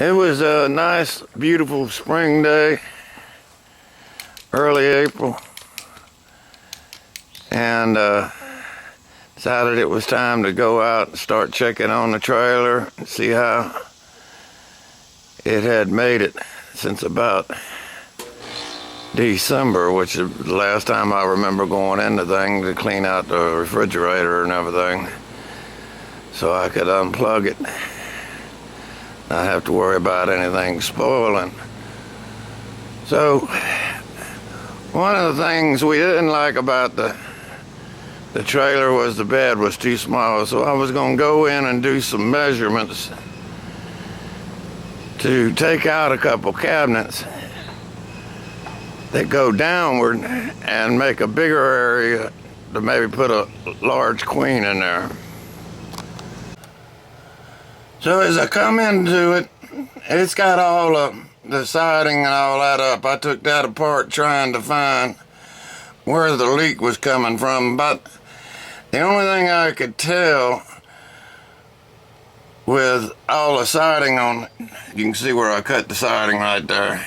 It was a nice, beautiful spring day, early April, and decided it was time to go out and start checking on the trailer and see how it had made it since about December, which is the last time I remember going in the thing to clean out the refrigerator and everything so I could unplug it. Not have to worry about anything spoiling. So one of the things we didn't like about the trailer was the bed was too small, so I was going to go in and do some measurements to take out a couple cabinets that go downward and make a bigger area to maybe put a large queen in there. So as I come into it, it's got all the siding and all that up. I took that apart trying to find where the leak was coming from, but the only thing I could tell with all the siding on, you can see where I cut the siding right there,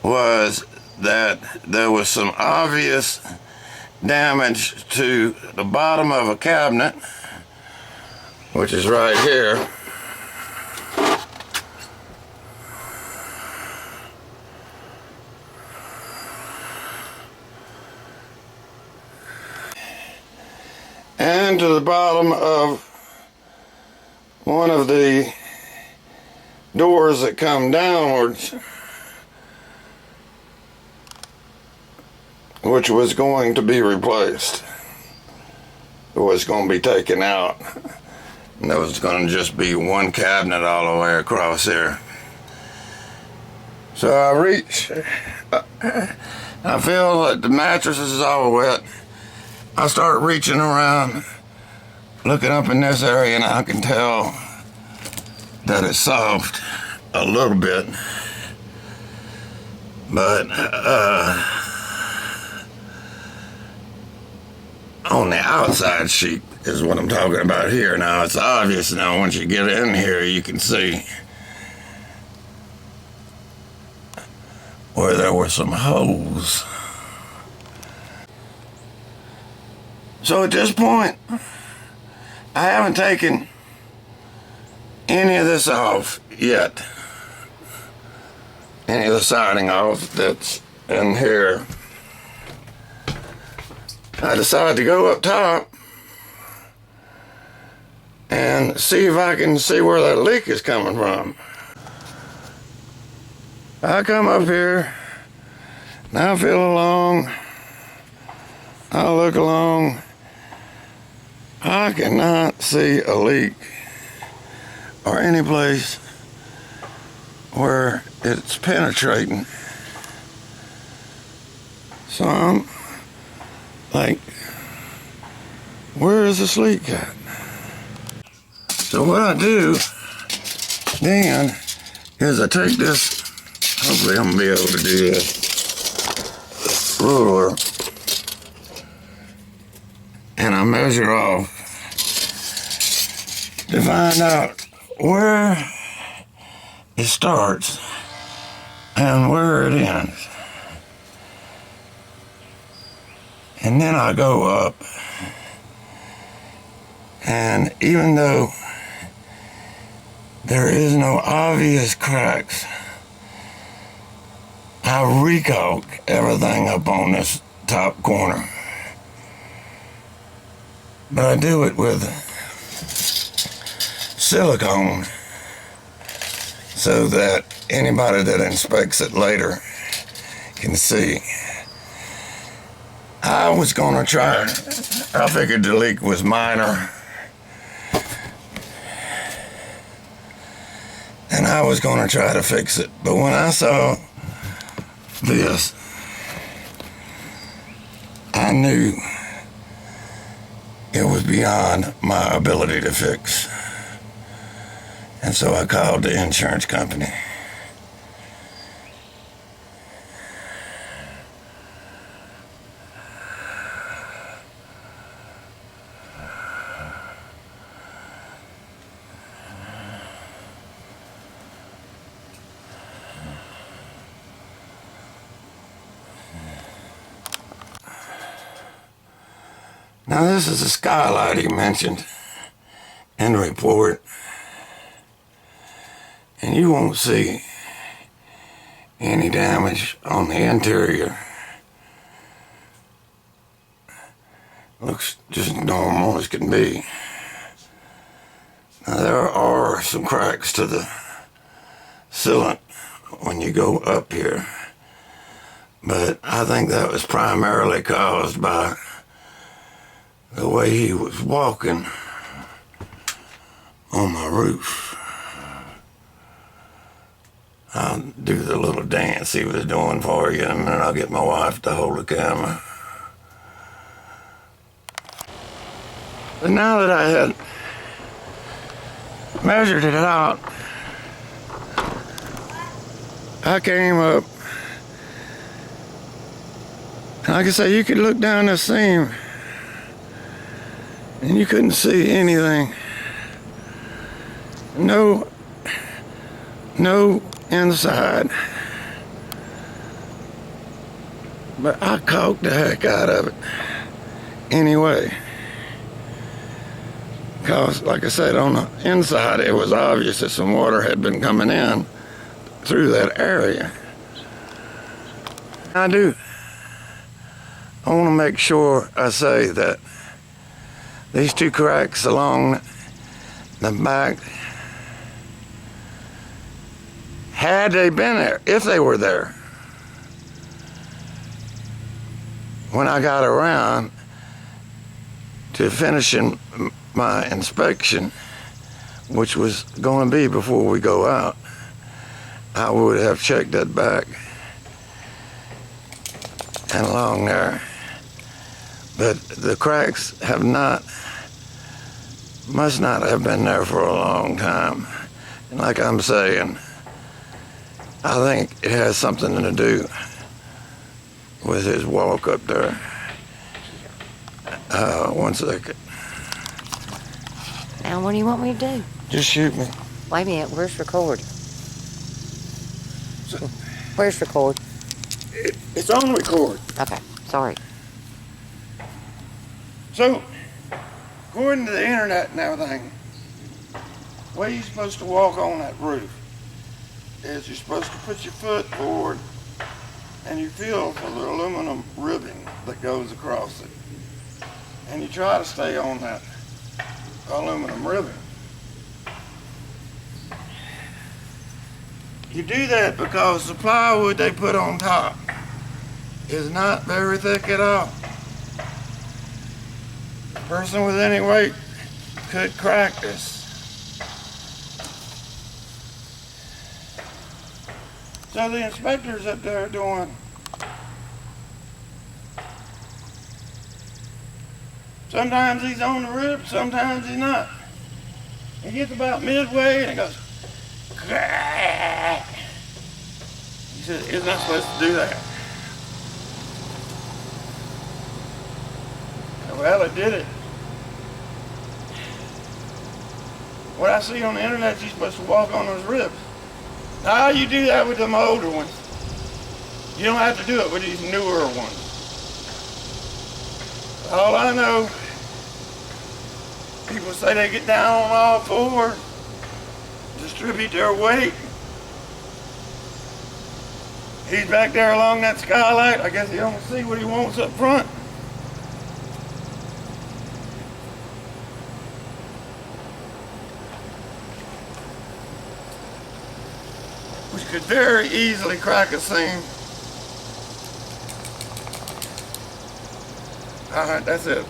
was that there was some obvious damage to the bottom of a cabinet, which is right here. And to the bottom of one of the doors that come downwards, which was going to be replaced. It was going to be taken out. And there was going to just be one cabinet all the way across here. So I reach, I feel that the mattress is all wet. I start reaching around, looking up in this area, and I can tell that it's soft a little bit. But on the outside sheet is what I'm talking about here. Now it's obvious now once you get in here you can see where there were some holes. So at this point I haven't taken any of this off yet. Any of the siding off that's in here. I decided to go up top and see if I can see where that leak is coming from. I come up here, now I feel along, I look along, I cannot see a leak or any place where it's penetrating. So I'm like, where is this leak at? So what I do then is I take this, hopefully I'm gonna be able to do this, ruler, and I measure off to find out where it starts and where it ends. And then I go up, and even though there is no obvious cracks, I recalc everything up on this top corner. But I do it with silicone so that anybody that inspects it later can see. I was gonna try, I figured the leak was minor, and I was gonna try to fix it. But when I saw this, I knew it was beyond my ability to fix. And so I called the insurance company. Now this is a skylight he mentioned in the report, and you won't see any damage on the interior. Looks just normal as can be. Now there are some cracks to the sealant when you go up here, but I think that was primarily caused by the way he was walking on my roof. I'll do the little dance he was doing for you, and then I'll get my wife to hold the camera. But now that I had measured it out, I came up, and like I say, you could look down the seam and you couldn't see anything. No inside. But I caulked the heck out of it anyway. Because, like I said, on the inside, it was obvious that some water had been coming in through that area. I want to make sure I say that these two cracks along the back, had they been there, if they were there, when I got around to finishing my inspection, which was going to be before we go out, I would have checked that back and along there. But the cracks must not have been there for a long time. And like I'm saying, I think it has something to do with his walk up there. 1 second. Now, what do you want me to do? Just shoot me. Wait a minute, where's record? So, Where's record? it's on record. Okay, sorry. So, according to the internet and everything, the way you're supposed to walk on that roof is you're supposed to put your foot forward and you feel for the aluminum ribbing that goes across it. And you try to stay on that aluminum ribbon. You do that because the plywood they put on top is not very thick at all. A person with any weight could crack this. So the inspector's up there doing sometimes he's on the rip, sometimes he's not. He gets about midway and it goes crack. He said, "It's not supposed to do that." Well, it did it. What I see on the internet, you're supposed to walk on those ribs. Now you do that with them older ones. You don't have to do it with these newer ones. All I know, people say they get down on all fours, distribute their weight. He's back there along that skylight. I guess he don't see what he wants up front. Which could very easily crack a seam. All right, that's it.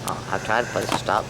I'll try to put a stop